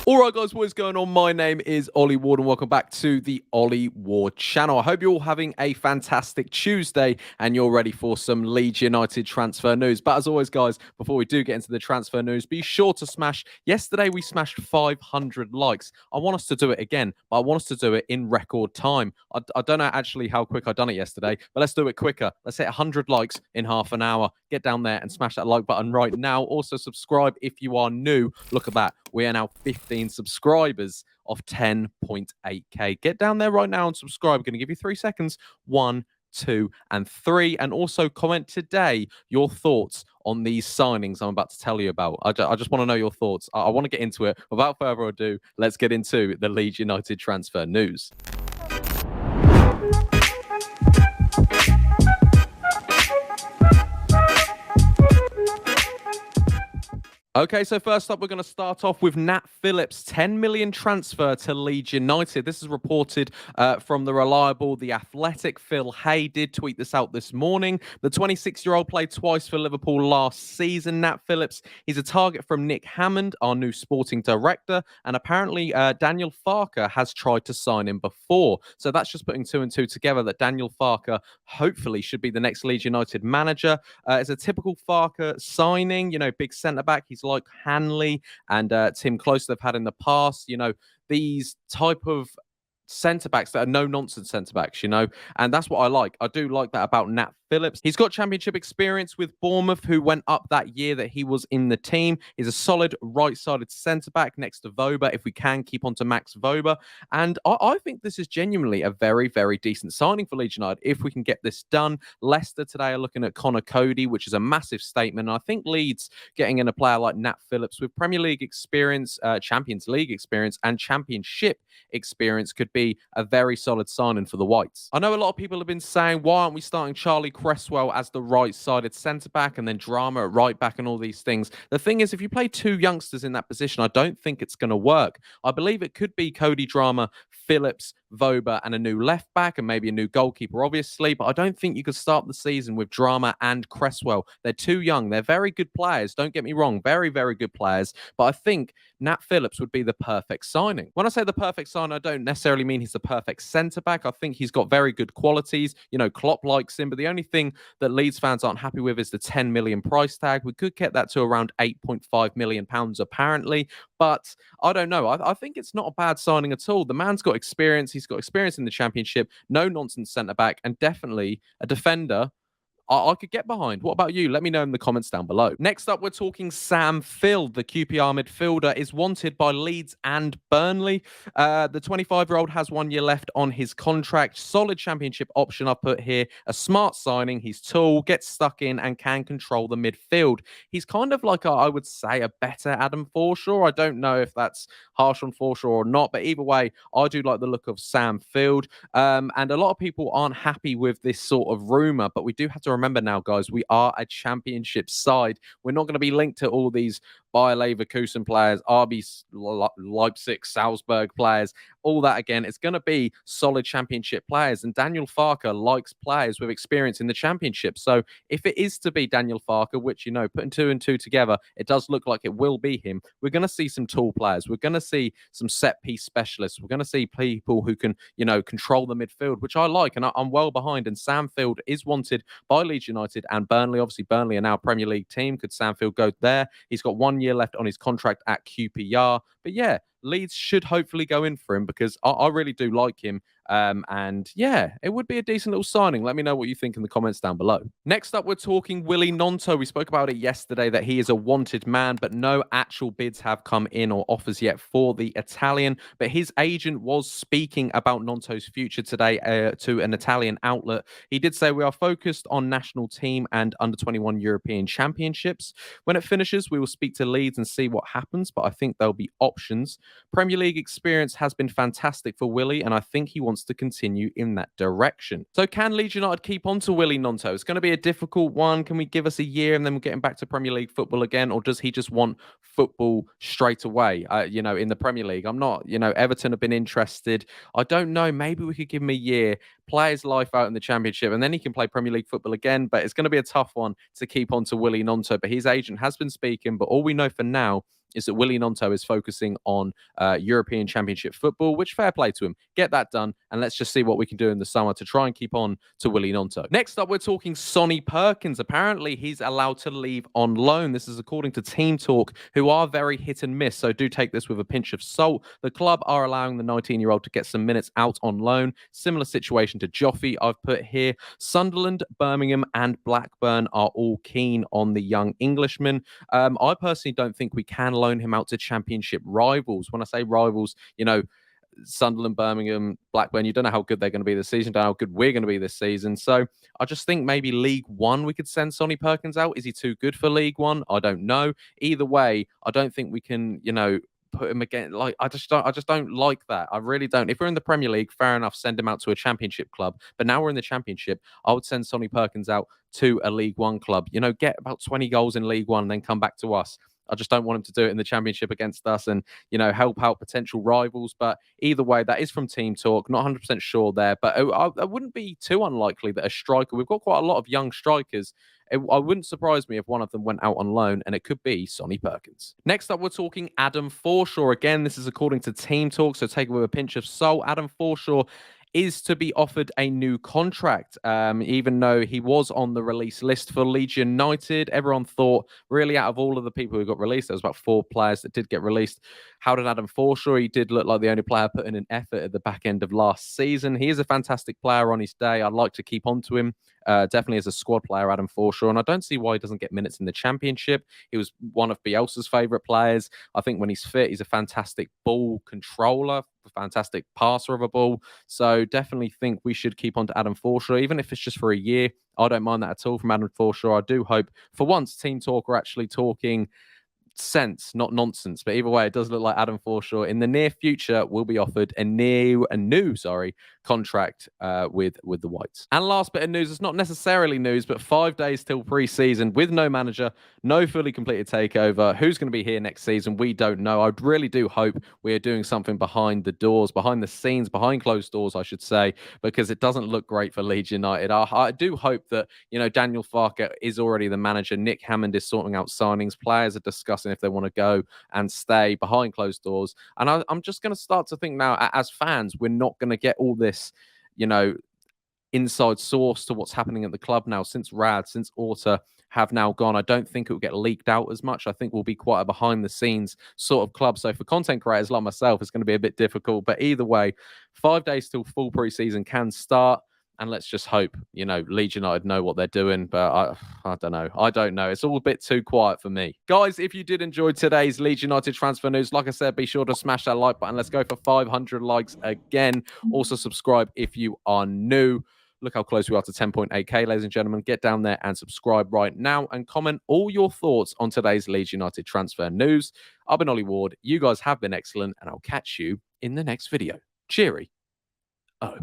All right, guys, what is going on? My name is Ollie Ward, and welcome back to the Ollie Ward channel. I hope you're all having a fantastic Tuesday and you're ready for some Leeds United transfer news. But as always, guys, before we do get into the transfer news, be sure to smash. Yesterday, we smashed 500 likes. I want us to do it again, but I want us to do it in record time. I don't know actually how quick I done it yesterday, but let's do it quicker. Let's hit 100 likes in half an hour. Get down there and smash that like button right now. Also, subscribe if you are new. Look at that. We are now 15 subscribers of 10.8k. Get down there right now and subscribe. I'm going to give you 3 seconds. 1, 2, and 3. And also comment today your thoughts on these signings I'm about to tell you about. I just want to know your thoughts. I want to get into it. Without further ado, let's get into the Leeds United transfer news. Okay, so first up, we're going to start off with Nat Phillips, 10 million transfer to Leeds United. This is reported from the reliable The Athletic. Phil Hay did tweet this out this morning. The 26-year-old played twice for Liverpool last season. Nat Phillips, he's a target from Nick Hammond, our new sporting director, and apparently Daniel Farke has tried to sign him before. So that's just putting 2 and 2 together that Daniel Farke hopefully should be the next Leeds United manager. It's a typical Farke signing, big centre-back. He's like Hanley and Tim Close they've had in the past. These type of centre-backs that are no-nonsense centre-backs, and that's what I like. I do like that about Nat Phillips. He's got championship experience with Bournemouth, who went up that year that he was in the team. He's a solid right-sided centre-back next to Voba, if we can keep on to Max Voba. And I think this is genuinely a very, very decent signing for Leeds United if we can get this done. Leicester today are looking at Connor Cody, which is a massive statement. And I think Leeds getting in a player like Nat Phillips with Premier League experience, Champions League experience, and Championship experience could be a very solid signing for the Whites. I know a lot of people have been saying, why aren't we starting Charlie Cresswell as the right-sided centre-back and then Drama at right-back and all these things? The thing is, if you play 2 youngsters in that position, I don't think it's going to work. I believe it could be Cody Drama, Phillips, Voba, and a new left-back and maybe a new goalkeeper, obviously, but I don't think you could start the season with Drama and Cresswell. They're too young. They're very good players, don't get me wrong, very, very good players, but I think Nat Phillips would be the perfect signing. When I say the perfect signing, I don't necessarily mean he's the perfect centre-back. I think he's got very good qualities. Klopp likes him, but the only thing that Leeds fans aren't happy with is the 10 million price tag. We could get that to around 8.5 million pounds apparently, but I don't know. I think it's not a bad signing at all. The man's got experience. He's got experience in the Championship, no-nonsense centre-back, and definitely a defender I could get behind. What about you? Let me know in the comments down below. Next up, we're talking Sam Field. The QPR midfielder is wanted by Leeds and Burnley. The 25-year-old has 1 year left on his contract. Solid championship option I put here. A smart signing. He's tall, gets stuck in, and can control the midfield. He's kind of like, I would say, a better Adam Forshaw. I don't know if that's harsh on Forshaw or not, but either way, I do like the look of Sam Field. And a lot of people aren't happy with this sort of rumour, but we do have to remember now, guys, we are a championship side. We're not going to be linked to all these Bayer Leverkusen players, RB Leipzig, Salzburg players, all that again. It's going to be solid championship players. And Daniel Farke likes players with experience in the championship. So if it is to be Daniel Farke, which, putting 2 and 2 together, it does look like it will be him. We're going to see some tall players. We're going to see some set piece specialists. We're going to see people who can, control the midfield, which I like. And I'm well behind. And Sam Field is wanted by Leeds United and Burnley. Obviously, Burnley are now a Premier League team. Could Sam Field go there? He's got 1 year left on his contract at QPR. But yeah, Leeds should hopefully go in for him because I really do like him. And yeah, it would be a decent little signing. Let me know what you think in the comments down below. Next up, we're talking Willy Gnonto. We spoke about it yesterday that he is a wanted man, but no actual bids have come in or offers yet for the Italian. But his agent was speaking about Gnonto's future today to an Italian outlet. He did say, we are focused on national team and under-21 European championships. When it finishes, we will speak to Leeds and see what happens, but I think there'll be options. Premier League experience has been fantastic for Willy, and I think he wants to continue in that direction. So can Leeds United keep on to Willy Gnonto? It's going to be a difficult one. Can we give us a year and then we'll get him back to Premier League football again? Or does he just want football straight away, in the Premier League? I'm not, Everton have been interested. I don't know. Maybe we could give him a year, play his life out in the Championship, and then he can play Premier League football again. But it's going to be a tough one to keep on to Willy Gnonto. But his agent has been speaking. But all we know for now is that Willy Gnonto is focusing on European Championship football, which fair play to him. Get that done, and let's just see what we can do in the summer to try and keep on to Willy Gnonto. Next up, we're talking Sonny Perkins. Apparently, he's allowed to leave on loan. This is according to Team Talk, who are very hit and miss, so do take this with a pinch of salt. The club are allowing the 19-year-old to get some minutes out on loan. Similar situation to Joffy, I've put here. Sunderland, Birmingham, and Blackburn are all keen on the young Englishman. I personally don't think we can loan him out to Championship rivals. When I say rivals, Sunderland, Birmingham, Blackburn, you don't know how good they're going to be this season, don't know how good we're going to be this season. So I just think maybe League One we could send Sonny Perkins out. Is he too good for League One? I don't know. Either way, I don't think we can, put him again. Like I just don't like that. I really don't. If we're in the Premier League, fair enough, send him out to a Championship club. But now we're in the Championship, I would send Sonny Perkins out to a League One club. Get about 20 goals in League One and then come back to us. I just don't want him to do it in the Championship against us and, help out potential rivals. But either way, that is from Team Talk. Not 100% sure there. But I wouldn't be too unlikely that a striker, we've got quite a lot of young strikers. I wouldn't surprise me if one of them went out on loan, and it could be Sonny Perkins. Next up, we're talking Adam Forshaw. Again, this is according to Team Talk, so take it with a pinch of salt. Adam Forshaw is to be offered a new contract, even though he was on the release list for Leeds United. Everyone thought, really, out of all of the people who got released, there was about 4 players that did get released. How did Adam Forshaw? He did look like the only player putting an effort at the back end of last season. He is a fantastic player on his day. I'd like to keep on to him. Definitely as a squad player, Adam Forshaw, and I don't see why he doesn't get minutes in the Championship. He was one of Bielsa's favourite players. I think when he's fit, he's a fantastic ball controller, a fantastic passer of a ball. So definitely think we should keep on to Adam Forshaw, even if it's just for a year. I don't mind that at all from Adam Forshaw. I do hope, for once, Team Talk are actually talking sense, not nonsense. But either way, it does look like Adam Forshaw in the near future will be offered a new contract with the Whites. And last bit of news, it's not necessarily news, but 5 days till pre-season with no manager, no fully completed takeover. Who's going to be here next season? We don't know. I really do hope we are doing something behind the doors, behind the scenes, behind closed doors, I should say, because it doesn't look great for Leeds United. I do hope that, Daniel Farke is already the manager. Nick Hammond is sorting out signings. Players are discussing if they want to go and stay behind closed doors. And I'm just going to start to think now, as fans, we're not going to get all this, inside source to what's happening at the club now. Since Rad, since Orta have now gone, I don't think it will get leaked out as much. I think we'll be quite a behind the scenes sort of club. So for content creators like myself, it's going to be a bit difficult. But either way, 5 days till full pre-season can start. And let's just hope, Leeds United know what they're doing. But I don't know. I don't know. It's all a bit too quiet for me. Guys, if you did enjoy today's Leeds United transfer news, like I said, be sure to smash that like button. Let's go for 500 likes again. Also, subscribe if you are new. Look how close we are to 10.8k, ladies and gentlemen. Get down there and subscribe right now and comment all your thoughts on today's Leeds United transfer news. I've been Ollie Ward. You guys have been excellent, and I'll catch you in the next video. Cheery. Oh.